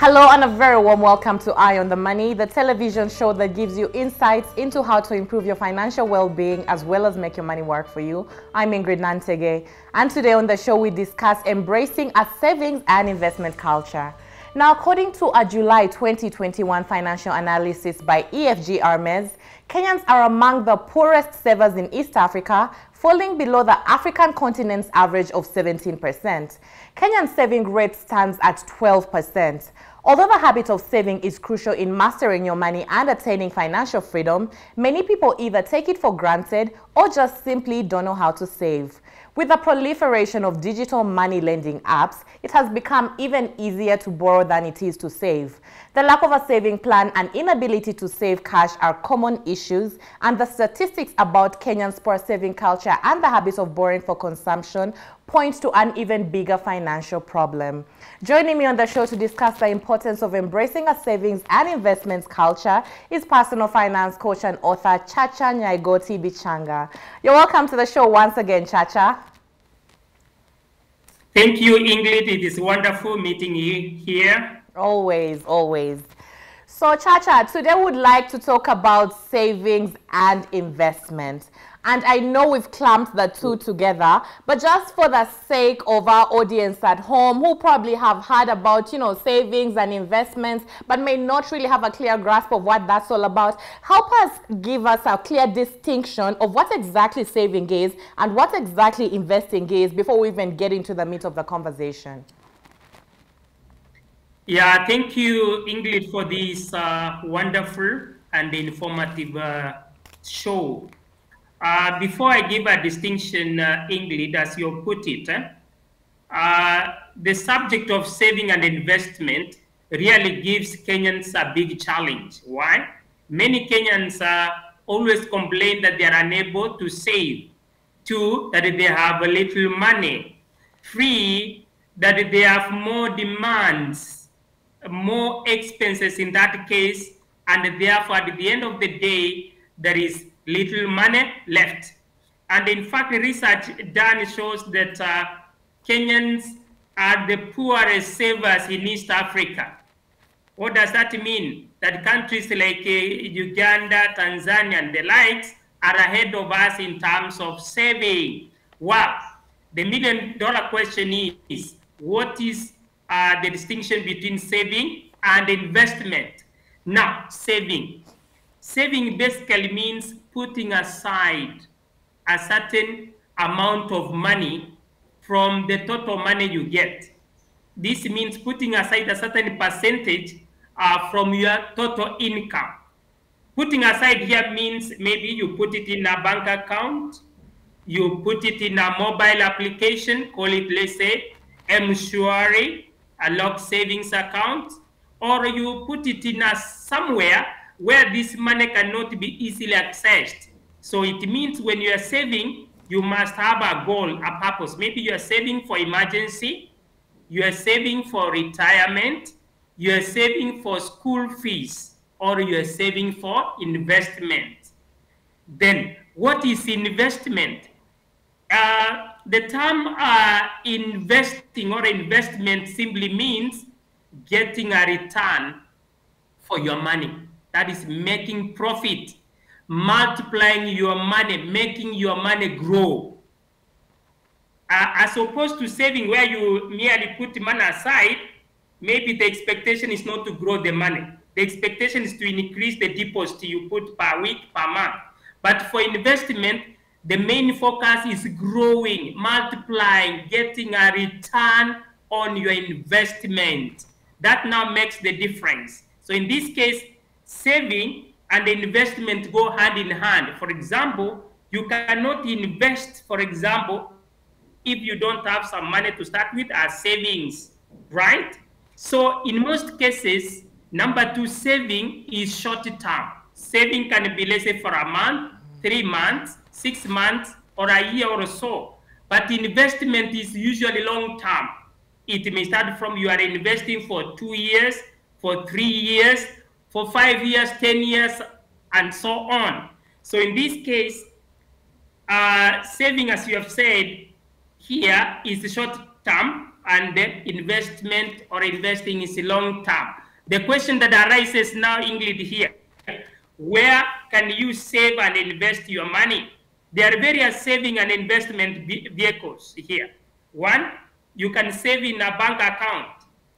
Hello and a very warm welcome to Eye on the Money, the television show that gives you insights into how to improve your financial well-being as well as make your money work for you. I'm Ingrid Nantege, and today on the show we discuss embracing a savings and investment culture. Now, according to a July 2021 financial analysis by EFG Hermes, Kenyans are among the poorest savers in East Africa, falling below the African continent's average of 17%. Kenya's saving rate stands at 12%. Although the habit of saving is crucial in mastering your money and attaining financial freedom, many people either take it for granted or just simply don't know how to save. With the proliferation of digital money lending apps, it has become even easier to borrow than it is to save. The lack of a saving plan and inability to save cash are common issues, and the statistics about Kenya's poor saving culture and the habit of borrowing for consumption points to an even bigger financial problem. Joining me on the show to discuss the importance of embracing a savings and investments culture is personal finance coach and author Chacha Nyaigoti Bichanga. You're welcome to the show once again, Chacha. Thank you, Ingrid. It is wonderful meeting you here. Always, always. So, Chacha, today we would like to talk about savings and investment. And I know we've clumped the two together, but just for the sake of our audience at home who probably have heard about, savings and investments, but may not really have a clear grasp of what that's all about, help us give us a clear distinction of what exactly saving is and what exactly investing is before we even get into the meat of the conversation. Yeah, thank you, Ingrid, for this wonderful and informative show. Before I give a distinction, Ingrid, as you put it, the subject of saving and investment really gives Kenyans a big challenge. Why? Many Kenyans always complain that they are unable to save. Two, that they have a little money. Three, that they have more demands, more expenses in that case, and therefore at the end of the day, there is little money left. And in fact, research done shows that Kenyans are the poorest savers in East Africa. What does that mean? That countries like Uganda, Tanzania, and the likes are ahead of us in terms of saving. Wow. The million-dollar question is, what is the distinction between saving and investment? Now, saving. Saving basically means putting aside a certain amount of money from the total money you get. This means putting aside a certain percentage from your total income. Putting aside here means maybe you put it in a bank account, you put it in a mobile application, call it, let's say, M-Shwari, a locked savings account, or you put it in somewhere where this money cannot be easily accessed. So it means when you are saving, you must have a goal, a purpose. Maybe you are saving for emergency, you are saving for retirement, you are saving for school fees, or you are saving for investment. Then, what is investment? The term investing or investment simply means getting a return for your money. That is making profit, multiplying your money, making your money grow. As opposed to saving where you merely put money aside, maybe the expectation is not to grow the money. The expectation is to increase the deposit you put per week, per month. But for investment, the main focus is growing, multiplying, getting a return on your investment. That now makes the difference. So in this case, saving and investment go hand in hand. For example, you cannot invest, for example, if you don't have some money to start with as savings, right? So in most cases, number two, saving is short term. Saving can be, let's say, for a month, 3 months, 6 months, or a year or so. But investment is usually long term. It may start from you are investing for 2 years, for 3 years, for 5 years, 10 years, and so on. So in this case, saving, as you have said, here is short term, and investment or investing is long term. The question that arises now, Ingrid, here, where can you save and invest your money? There are various saving and investment vehicles here. One, you can save in a bank account,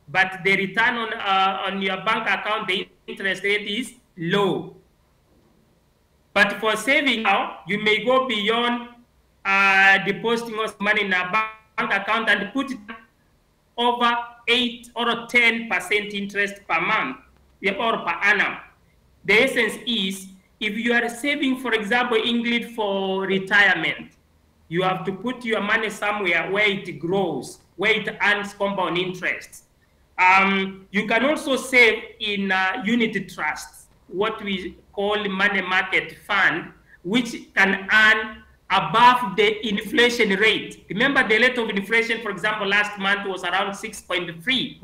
but the return on your bank account, the interest rate is low. But for saving now, you may go beyond depositing money in a bank account and put it over 8 or 10% interest per month or per annum. The essence is, if you are saving, for example, Ingrid, for retirement, you have to put your money somewhere where it grows, where it earns compound interest. You can also save in unit trusts, what we call money market fund, which can earn above the inflation rate. Remember, the rate of inflation, for example, last month was around 6.3,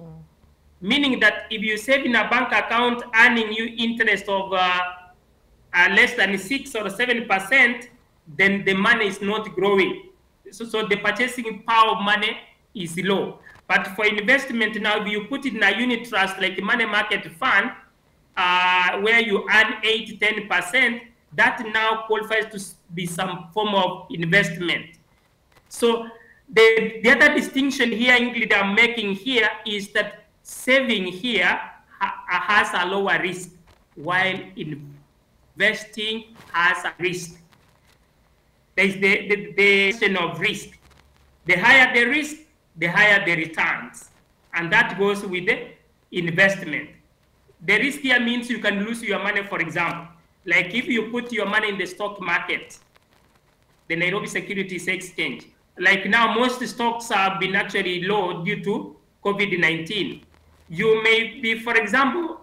meaning that if you save in a bank account earning you interest of less than 6 or 7%, then the money is not growing. So the purchasing power of money is low. But for investment now, if you put it in a unit trust like a money market fund, where you earn 8 to 10%, that now qualifies to be some form of investment. So the other distinction here, Ingrid, I'm making here is that saving here has a lower risk, while investing has a risk. There's the question of risk. The higher the risk, the higher the returns. And that goes with the investment. The risk here means you can lose your money, for example. Like if you put your money in the stock market, the Nairobi Securities Exchange, like now most stocks have been actually low due to COVID-19. You may be, for example,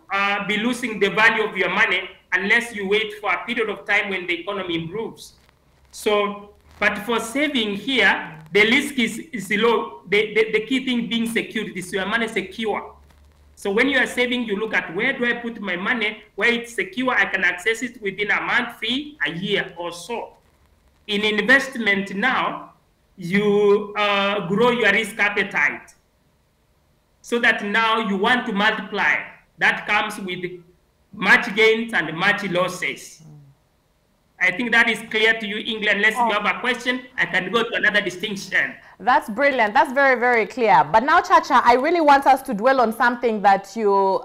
be losing the value of your money unless you wait for a period of time when the economy improves. So, but for saving here, the risk is low. The key thing being secured is your money secure. So when you are saving, you look at where do I put my money, where it's secure, I can access it within a month, a year or so. In investment now, you grow your risk appetite so that now you want to multiply. That comes with much gains and much losses. I think that is clear to you, England. Unless you have a question, I can go to another distinction. That's brilliant. That's very, very clear. But now, Chacha, I really want us to dwell on something that you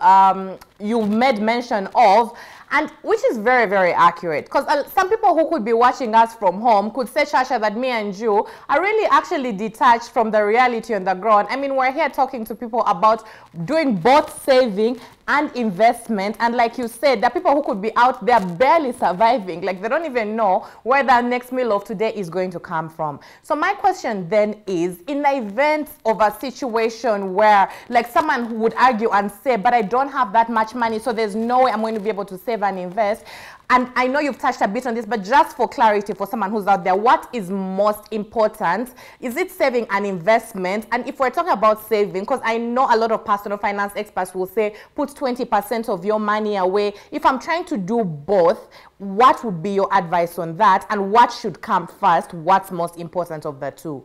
made mention of, and which is very, very accurate. Because some people who could be watching us from home could say, Chacha, that me and you are really actually detached from the reality on the ground. I mean, we're here talking to people about doing both saving and investment. And like you said, there are people who could be out there barely surviving. Like they don't even know where their next meal of today is going to come from. So my question then is, in the event of a situation where like someone who would argue and say, but I don't have that much money, so there's no way I'm going to be able to save and invest. And I know you've touched a bit on this, but just for clarity for someone who's out there, what is most important? Is it saving and investment? And if we're talking about saving, because I know a lot of personal finance experts will say, put 20% of your money away. If I'm trying to do both, what would be your advice on that? And what should come first? What's most important of the two?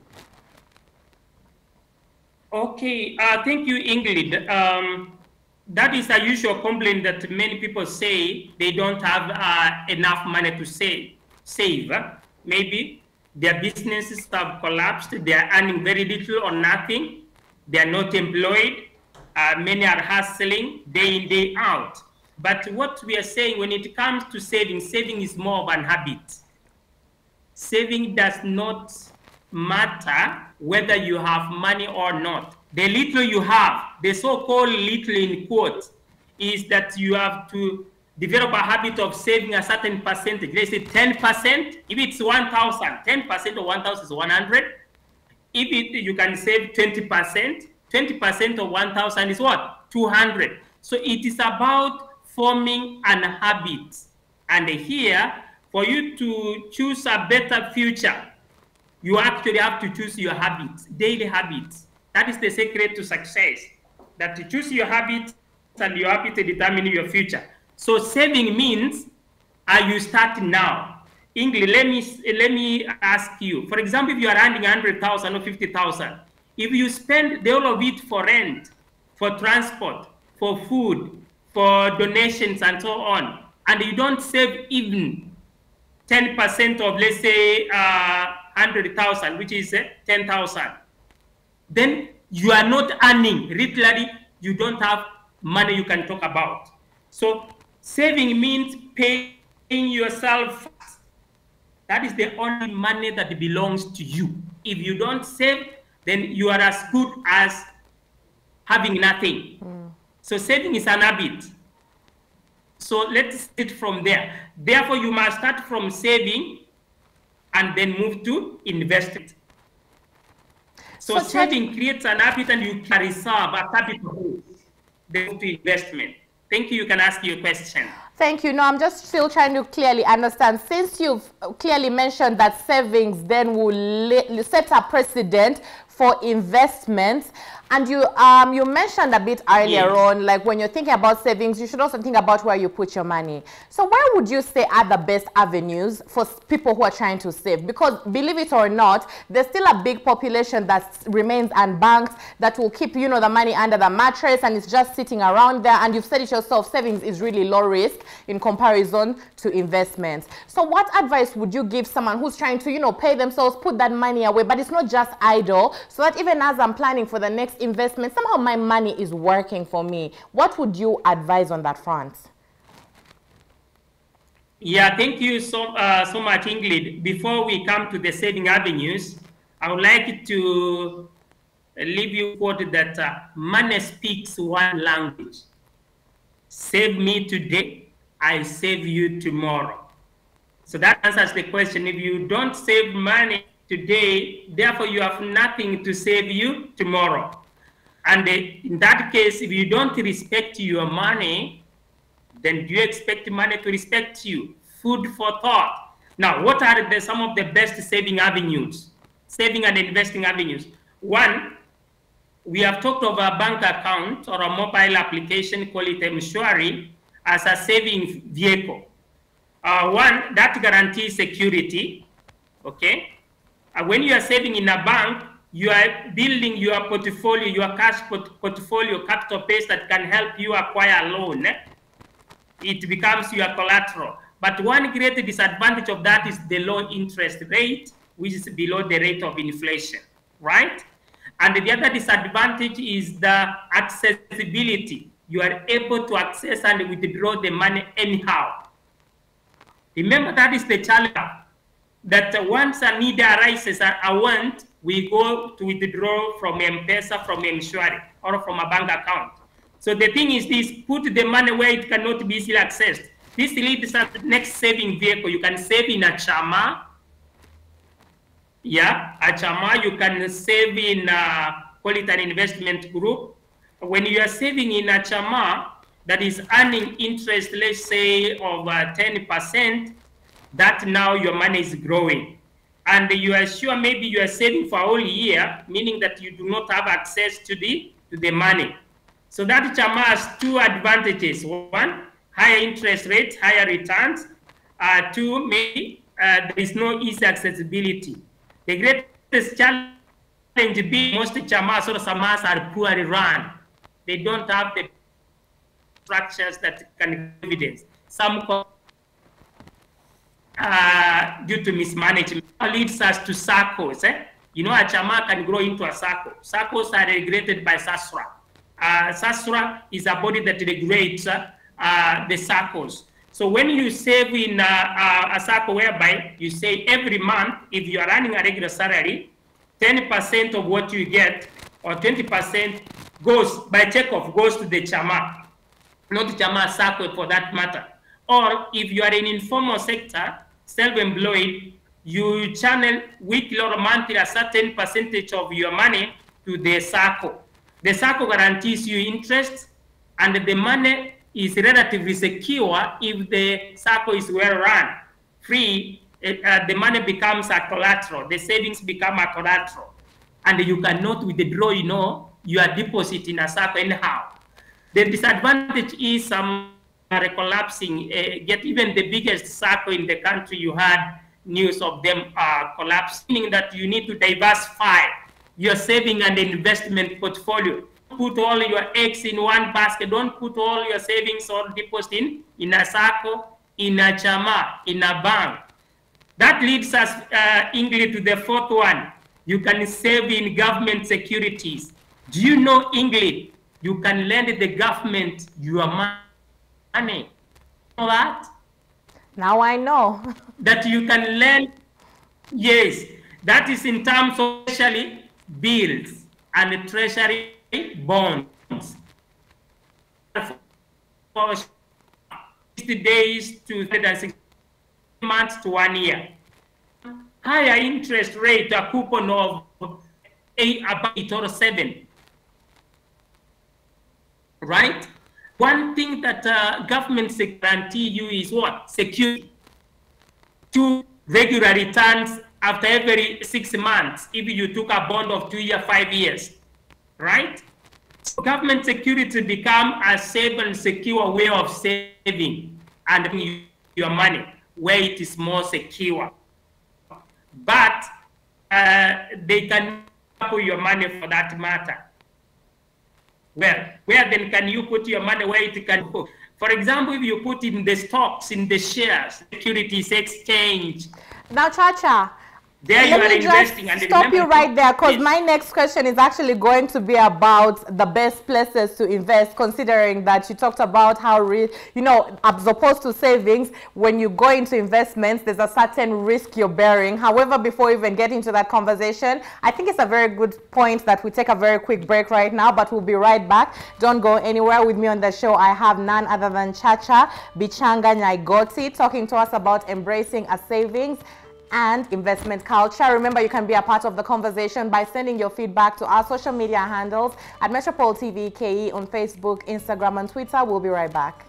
Okay, thank you, Ingrid. That is a usual complaint that many people say they don't have enough money to save. Maybe their businesses have collapsed. They are earning very little or nothing. They are not employed. Many are hustling day in, day out. But what we are saying when it comes to saving, saving is more of an habit. Saving does not matter whether you have money or not. The little you have, the so-called little in quotes, is that you have to develop a habit of saving a certain percentage. Let's say 10%. If it's 1,000, 10% of 1,000 is 100. If you can save 20%, 20% of 1,000 is what? 200. So it is about forming an habit. And here, for you to choose a better future, you actually have to choose your habits, daily habits. That is the secret to success, that you choose your habits and your habits determine your future. So saving means you start now. Ingrid, let me ask you, for example, if you are earning 100,000 or 50,000, If you spend all of it for rent, for transport, for food, for donations, and so on, and you don't save even 10% of, let's say, 100,000, which is 10,000, then you are not earning. Literally, you don't have money you can talk about. So saving means paying yourself first. That is the only money that belongs to you. If you don't save, then you are as good as having nothing. So saving is an habit. So let's start from there. Therefore, you must start from saving and then move to investment. So saving creates an habit, and you can reserve a capital then to investment. Thank you. You can ask your question. Thank you. No, I'm just still trying to clearly understand. Since you've clearly mentioned that savings then will set a precedent for investments, and you mentioned a bit earlier on, like when you're thinking about savings, you should also think about where you put your money. So where would you say are the best avenues for people who are trying to save? Because believe it or not, there's still a big population that remains unbanked, that will keep, you know, the money under the mattress and it's just sitting around there. And you've said it yourself, savings is really low risk in comparison to investments. So what advice would you give someone who's trying to, you know, pay themselves, put that money away, but it's not just idle, so that even as I'm planning for the next investment, somehow my money is working for me? What would you advise on that front? Yeah, thank you so much, Ingrid. Before we come to the saving avenues, I would like to leave you a quote that money speaks one language. Save me today, I save you tomorrow. So that answers the question. If you don't save money today, therefore you have nothing to save you tomorrow. And in that case, if you don't respect your money, then do you expect money to respect you? Food for thought. Now, what are some of the best saving avenues? Saving and investing avenues. One, we have talked of a bank account or a mobile application, call it M-Shwari, as a saving vehicle. One, that guarantees security, okay? When you are saving in a bank, you are building your portfolio, your cash portfolio, capital base that can help you acquire a loan. It becomes your collateral. But one great disadvantage of that is the low interest rate, which is below the rate of inflation, right? And the other disadvantage is the accessibility. You are able to access and withdraw the money anyhow. Remember, that is the challenge, that once a need arises, a want, we go to withdraw from M-Pesa, from M-Shwari, or from a bank account. So the thing is this: put the money where it cannot be easily accessed. This leads us to the next saving vehicle. You can save in a chama. Yeah, a chama. You can save in, call it an investment group. When you are saving in a chama that is earning interest, let's say, of 10%, that now your money is growing. And you are sure maybe you are saving for a whole year, meaning that you do not have access to the money. So that chama has two advantages. One, higher interest rates, higher returns. Two, maybe there is no easy accessibility. The greatest challenge being most chamas or samas are poorly run. They don't have the structures that can give evidence. Some due to mismanagement leads us to SACCOs. You know, a chama can grow into a SACCO. SACCOs are regulated by SASRA. SASRA is a body that regulates the SACCOs. So when you save in a SACCO whereby you say every month, if you are earning a regular salary, 10% of what you get, or 20% goes, by checkoff, goes to the chama, not the chama SACCO for that matter. Or if you are in informal sector, self-employed, you channel weekly or monthly a certain percentage of your money to the SACCO. The SACCO guarantees you interest, and the money is relatively secure if the SACCO is well run. Free, the money becomes a collateral. The savings become a collateral. And you cannot withdraw, you know, your deposit in a SACCO anyhow. The disadvantage is some are collapsing. Get even the biggest SACCO in the country, you had news of them collapsing, meaning that you need to diversify your saving and investment portfolio. Don't put all your eggs in one basket. Don't put all your savings or deposit in a SACCO, in a chama, in a bank. That leads us, Ingrid, to the fourth one. You can save in government securities. Do you know, Ingrid, you can lend the government your money? You know that? Now I know. That you can lend, yes, that is in terms of treasury bills and treasury bonds. For 60 days to 60 months to 1 year. Higher interest rate, a coupon of 8 or 7. Right? One thing that governments guarantee you is what? Security. 2 regular returns after every 6 months if you took a bond of 2 years, 5 years. Right? So government security become a safe and secure way of saving and your money where it is more secure. But they can put your money for that matter. Well, where then can you put your money where it can go? For example, if you put in the stocks, in the shares, securities exchange. Now, Chacha, there you are investing. And stop you right there, because my next question is actually going to be about the best places to invest, considering that you talked about how, you know, as opposed to savings, when you go into investments, there's a certain risk you're bearing. However, before even getting to that conversation, I think it's a very good point that we take a very quick break right now, but we'll be right back. Don't go anywhere. With me on the show, I have none other than Chacha Bichanga Nyaigoti talking to us about embracing a savings and investment culture. Remember, you can be a part of the conversation by sending your feedback to our social media handles at Metropole TV KE on Facebook, Instagram, and Twitter. We'll be right back.